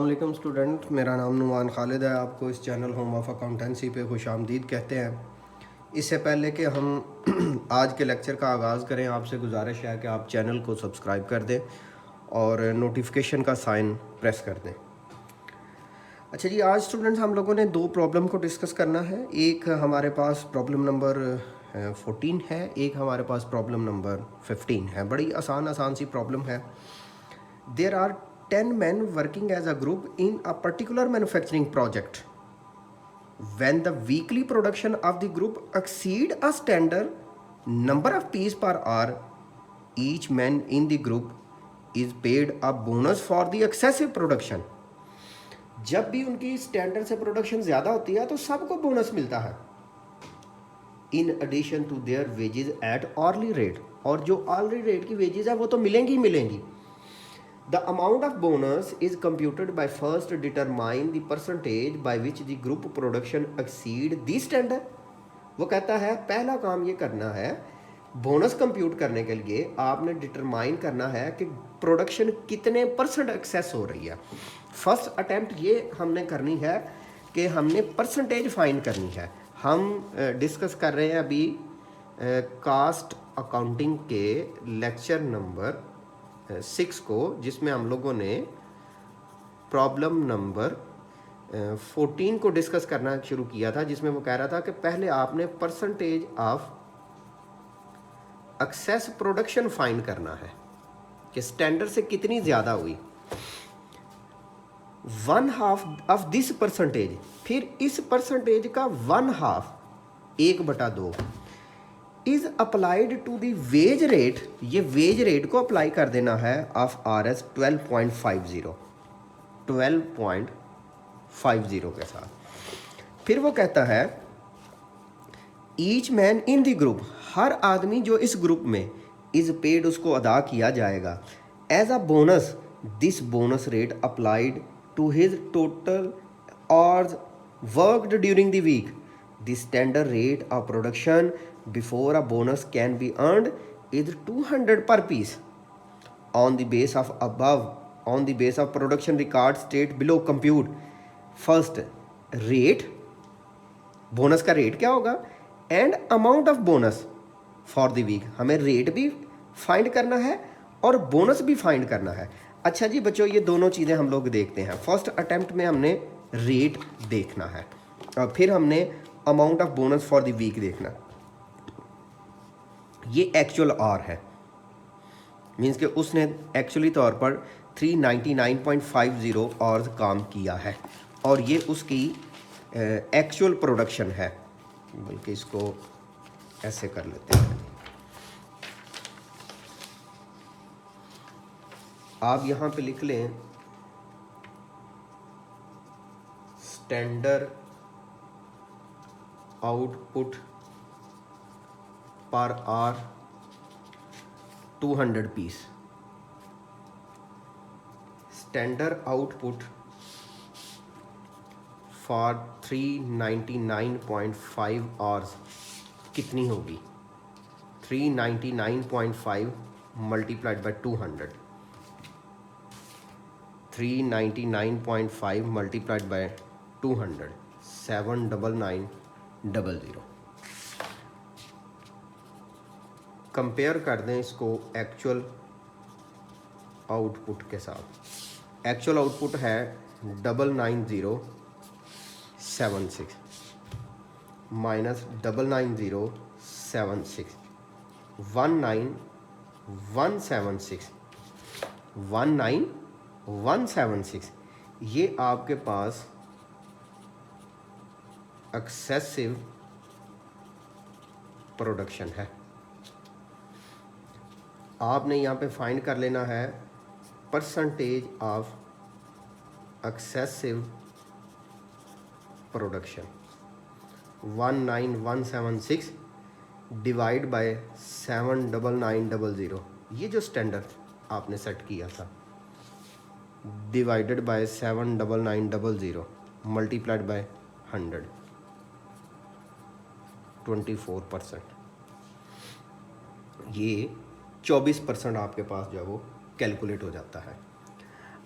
अस्सलाम वालेकुम स्टूडेंट, मेरा नाम नुमान खालिद है। आपको इस चैनल होम ऑफ अकाउंटेंसी पे खुश आमदीद कहते हैं। इससे पहले कि हम आज के लेक्चर का आगाज़ करें, आपसे गुजारिश है कि आप चैनल को सब्सक्राइब कर दें और नोटिफिकेशन का साइन प्रेस कर दें। अच्छा जी, आज स्टूडेंट्स हम लोगों ने दो प्रॉब्लम को डिस्कस करना है। एक हमारे पास प्रॉब्लम नंबर 14 है, एक हमारे पास प्रॉब्लम नंबर 15 है। बड़ी आसान सी प्रॉब्लम है। There are 10 men working as a group in a particular manufacturing project. When the weekly production of the group exceed a standard number of piece per hour, each man in the group is paid a bonus for the excessive production. जब भी उनकी standard से production ज़्यादा होती है तो सबको bonus मिलता है, in addition to their wages at hourly rate. और जो ऑर्ली रेट की वेजेस है वो तो मिलेंगी ही मिलेंगी। The amount of bonus is computed by first determine the percentage by which the group production exceed the standard। वो कहता है पहला काम ये करना है, बोनस कंप्यूट करने के लिए आपने डिटरमाइन करना है कि प्रोडक्शन कितने परसेंट एक्सेस हो रही है। फर्स्ट अटेम्प्ट ये हमने करनी है कि हमने परसेंटेज फाइंड करनी है। हम डिस्कस कर रहे हैं अभी कास्ट अकाउंटिंग के लेक्चर नंबर 6 को, जिसमें हम लोगों ने प्रॉब्लम नंबर 14 को डिस्कस करना शुरू किया था, जिसमें वो कह रहा था कि पहले आपने percentage of excess production find करना है कि स्टैंडर्ड से कितनी ज़्यादा हुई। 1/2 ऑफ दिस परसेंटेज, फिर इस परसेंटेज का 1/2 1/2 is applied to the wage rate. ये वेज रेट को अप्लाई कर देना है ऑफ RS 12.50 के साथ। फिर वो कहता है each man in the group, हर आदमी जो इस ग्रुप में इज पेड, उसको अदा किया जाएगा as a bonus. This bonus rate applied to his total hours worked during the week. The standard rate of production before a bonus can be earned is 200 per piece on the base of production record state below compute first rate, bonus का rate क्या होगा, and amount of bonus for the week. हमें rate भी find करना है और bonus भी find करना है। अच्छा जी बच्चों, ये दोनों चीज़ें हम लोग देखते हैं। फर्स्ट अटेम्प्ट में हमने रेट देखना है और फिर हमने amount of bonus for the week देखना। ये एक्चुअल आर है, मीन्स कि उसने एक्चुअली तौर पर 399.50 आवर्स काम किया है और ये उसकी एक्चुअल प्रोडक्शन है। बल्कि इसको ऐसे कर लेते हैं, आप यहाँ पे लिख लें standard output per hour 200 piece. Standard output for 399.5 hours कितनी होगी? 399.5 multiplied by 200, 399.5 multiplied by 200, 79900। Compare कर दें इसको एक्चुअल आउटपुट के साथ। एक्चुअल आउटपुट है 99076 माइनस 99076, 19176, 19176। ये आपके पास एक्सेसिव प्रोडक्शन है। आपने यहाँ पे फाइंड कर लेना है percentage of excessive production. 19176 divide by 79900, ये जो स्टैंडर्ड आपने सेट किया था, डिवाइडेड बाय 79900 मल्टीप्लाइड बाय 100, 24%। ये 24% आपके पास जो है वो कैलकुलेट हो जाता है।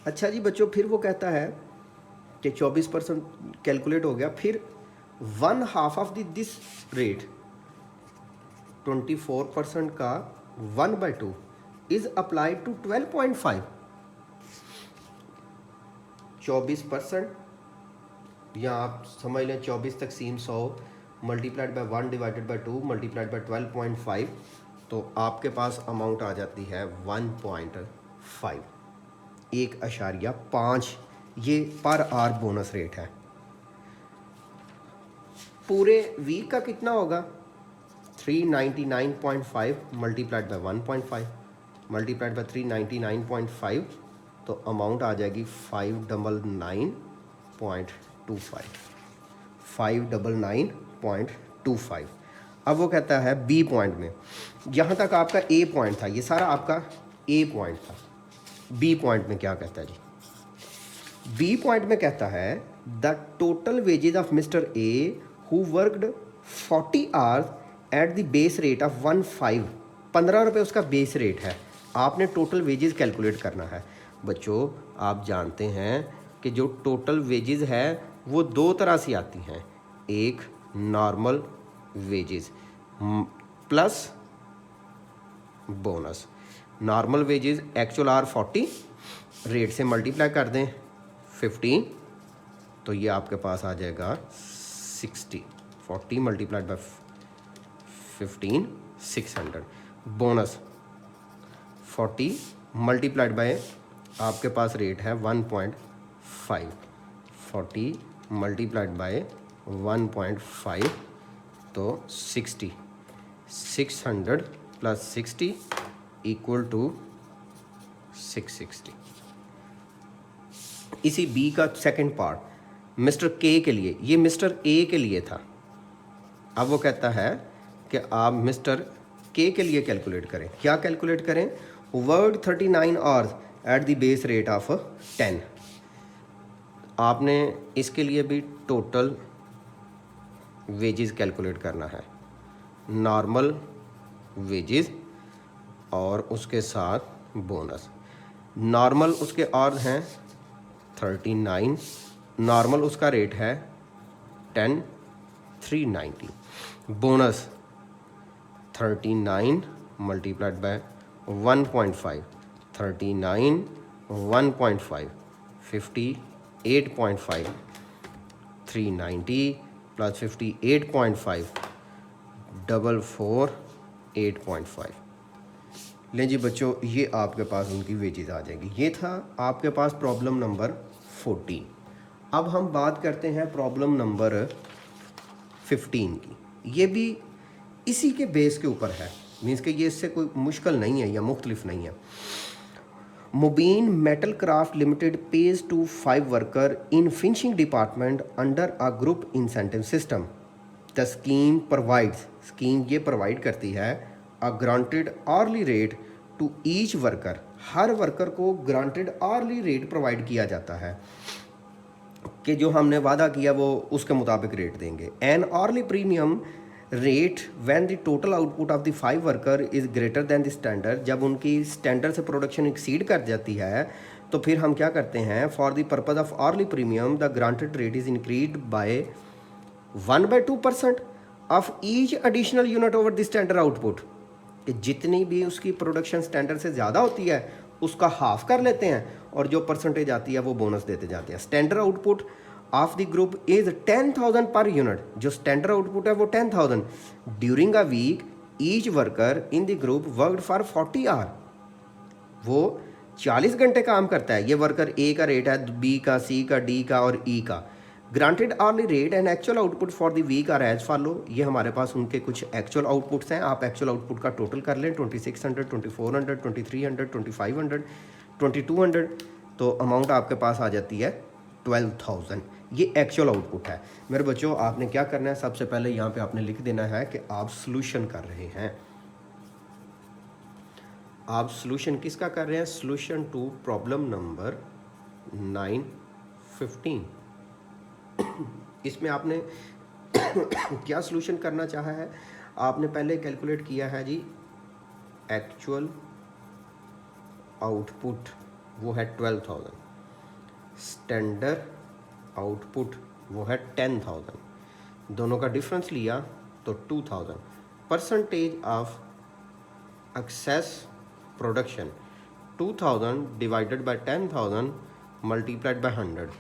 अच्छा जी बच्चों, फिर वो कहता है कि 24% कैलकुलेट हो गया, फिर 1/2 ऑफ दिस रेट 24% का 1/2 इज अप्लाइड टू 12.5। 24% या आप समझ लें 24/100 multiplied by 1 divided by 2 multiplied by 12.5, तो आपके पास अमाउंट आ जाती है 1.5, 1.5। ये पर आवर बोनस रेट है। पूरे वीक का कितना होगा? 399.5 मल्टीप्लाइड बाय 1.5 मल्टीप्लाइड बाय 399.5, तो अमाउंट आ जाएगी 599.25, 599.25। अब वो कहता है बी पॉइंट में, यहाँ तक आपका ए पॉइंट था, ये सारा आपका ए पॉइंट था। बी पॉइंट में क्या कहता है जी? बी पॉइंट में कहता है the total wages of mister A who worked 40 hours at the base rate of 15 रुपये उसका बेस रेट है। आपने टोटल वेजेस कैलकुलेट करना है। बच्चों आप जानते हैं कि जो टोटल वेजेस है वो दो तरह से आती हैं, एक normal wages plus bonus. Normal wages actual are 40, rate से मल्टीप्लाई कर दें 15, तो ये आपके पास आ जाएगा 60। 40 multiplied by 15 600। Bonus 40 multiplied by आपके पास रेट है 1.5, 40 मल्टीप्लाइड बाय 1.5, तो 60। 600 प्लस 60 इक्वल टू 660। इसी बी का सेकंड पार्ट मिस्टर के के लिए, ये मिस्टर ए के लिए था। अब वो कहता है कि आप मिस्टर के लिए कैलकुलेट करें। क्या कैलकुलेट करें? Word 39 hours at the base rate of 10। आपने इसके लिए भी टोटल वेजेस कैलकुलेट करना है, नॉर्मल वेजेस और उसके साथ बोनस। नॉर्मल उसके आवर्स हैं 39, नॉर्मल उसका रेट है 10 390। Bonus 39 multiplied by 1.5, 39 1.5 58.5, 390 plus 58.5 448.5। लें जी बच्चों, ये आपके पास उनकी वेजेस आ जाएगी। ये था आपके पास प्रॉब्लम नंबर 14। अब हम बात करते हैं प्रॉब्लम नंबर 15 की। ये भी इसी के बेस के ऊपर है, मीन्स कि ये इससे कोई मुश्किल नहीं है या मुख्तलिफ नहीं है। Mubeen metal craft limited page two 5 worker in finishing department under a group incentive system. The scheme provides, scheme ये प्रोवाइड करती है a granted early rate to each worker. हर वर्कर को ग्रांटेड आर्ली रेट प्रोवाइड किया जाता है कि जो हमने वादा किया वो उसके मुताबिक रेट देंगे। An early premium rate when the total output of the 5 worker is greater than the standard. जब उनकी स्टैंडर्ड से प्रोडक्शन एक्सीड कर जाती है तो फिर हम क्या करते हैं, for the purpose of early premium the granted rate is increase by 1/2% of each additional unit over the standard output. कि जितनी भी उसकी प्रोडक्शन स्टैंडर्ड से ज़्यादा होती है उसका हाफ कर लेते हैं और जो परसेंटेज आती है वो बोनस देते जाते हैं। Standard output of the group is 10,000 per unit. जो स्टैंडर्ड आउटपुट है वो 10,000। During a week each worker in the group worked for 40 hour. वो 40 घंटे काम करता है। ये वर्कर ए का रेट है, बी का, सी का, डी का और ई का। Granted early rate and actual output for the week are as follow. ये हमारे पास उनके कुछ एक्चुअल आउटपुट्स हैं। आप एक्चुअल आउटपुट का टोटल कर लें, 2600, 2400, 2300, 2500, 2200, तो अमाउंट आपके पास आ जाती है 12,000। ये एक्चुअल आउटपुट है। मेरे बच्चों आपने क्या करना है, सबसे पहले यहाँ पे आपने लिख देना है कि आप सोल्यूशन कर रहे हैं। आप सोल्यूशन किसका कर रहे हैं? Solution to problem number 915। इसमें आपने क्या सोल्यूशन करना चाहा है? आपने पहले कैलकुलेट किया है जी एक्चुअल आउटपुट, वो है 12,000। स्टैंडर्ड आउटपुट वो है 10,000, दोनों का डिफरेंस लिया तो 2,000। Percentage of excess production 2000 divided by 10,000 multiplied by 100,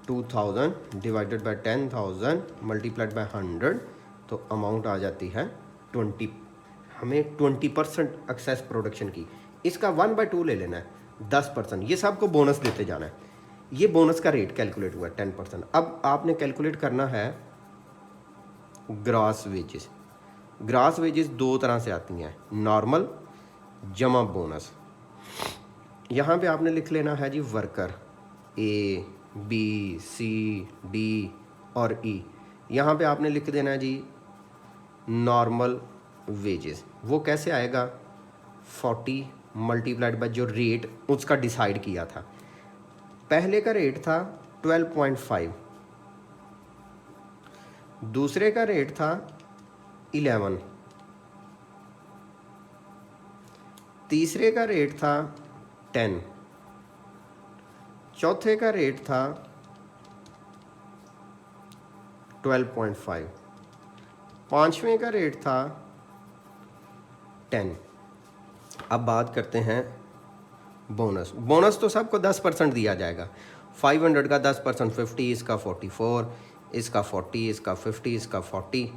2000 divided by 10,000 multiplied by 100, तो अमाउंट आ जाती है 20। हमें 20% एक्सेस प्रोडक्शन की, इसका 1/2 ले लेना है, 10%। ये सबको बोनस देते जाना है। ये बोनस का रेट कैलकुलेट हुआ है 10%। अब आपने कैलकुलेट करना है ग्रॉस वेजेस। ग्रॉस वेजेस दो तरह से आती हैं, नॉर्मल जमा बोनस। यहाँ पे आपने लिख लेना है जी worker A B C D और ई। यहाँ पे आपने लिख देना है जी नॉर्मल वेजेस। वो कैसे आएगा, 40 मल्टीप्लाइड बाय जो रेट उसका डिसाइड किया था। पहले का रेट था 12.5, दूसरे का रेट था 11, तीसरे का रेट था 10, चौथे का रेट था 12.5, पांचवें का रेट था 10। अब बात करते हैं बोनस। बोनस तो सबको 10% दिया जाएगा। 500 का 10%, 50, इसका 44, इसका 40, इसका 50, इसका 40।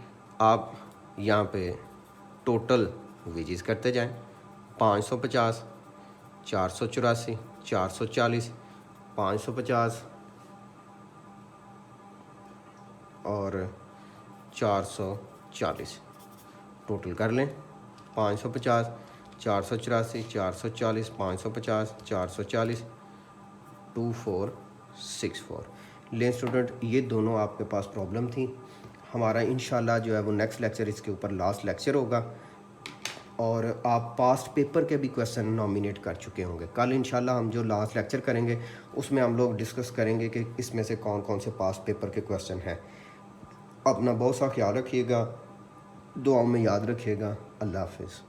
आप यहाँ पे टोटल वेजेस करते जाएं। 550, 484, 440, 550 और 440 टोटल कर लें। 550, 484, 440, 550, 440, 2464। लें स्टूडेंट, ये दोनों आपके पास प्रॉब्लम थी। हमारा इंशाल्लाह जो है वो नेक्स्ट लेक्चर इसके ऊपर लास्ट लेक्चर होगा, और आप पास्ट पेपर के भी क्वेश्चन नॉमिनेट कर चुके होंगे। कल इंशाल्लाह हम जो लास्ट लेक्चर करेंगे उसमें हम लोग डिस्कस करेंगे कि इसमें से कौन कौन से पास्ट पेपर के क्वेश्चन हैं। अपना बहुत सा ख्याल रखिएगा, दुआओं में याद रखिएगा। अल्लाह हाफिज़।